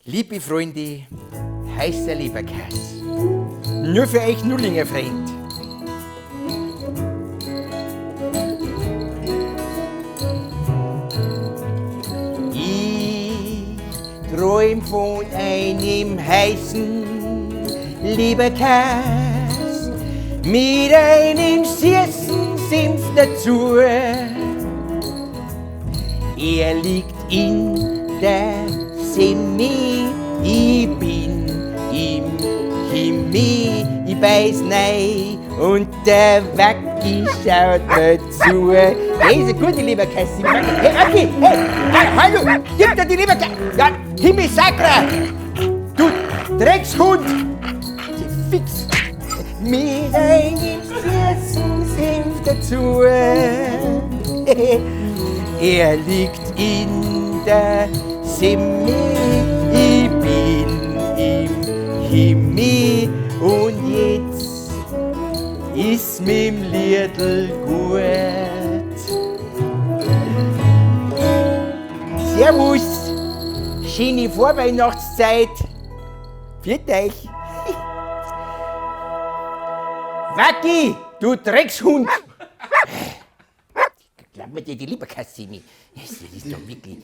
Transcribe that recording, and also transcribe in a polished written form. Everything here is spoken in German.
Liebe Freunde, heißer Leberkäse. Nur für euch Nullinger Freund. Ich träum von einem heißen Leberkäse mit einem süßen Senf dazu. Er liegt in der Semmel, ich bin im Chemie, ich beiß rein und der Wacki schaut mir zu. Hey, ist eine gute Leberkäse. Hey, Wacki, hey, hallo, gib dir die Leberkäse. Ja, Himmel Sakra, du Dreckshund. Fix mit einem süßen Senf dazu. Er liegt in der Semmel, ich bin im Chemie und jetzt ist mit'm Liedl gut. Servus, schöne Vorweihnachtszeit. Viert euch. Wacki, du Dreckshund! Glaub mir dir die Leberkäse nicht. Das ist doch wirklich.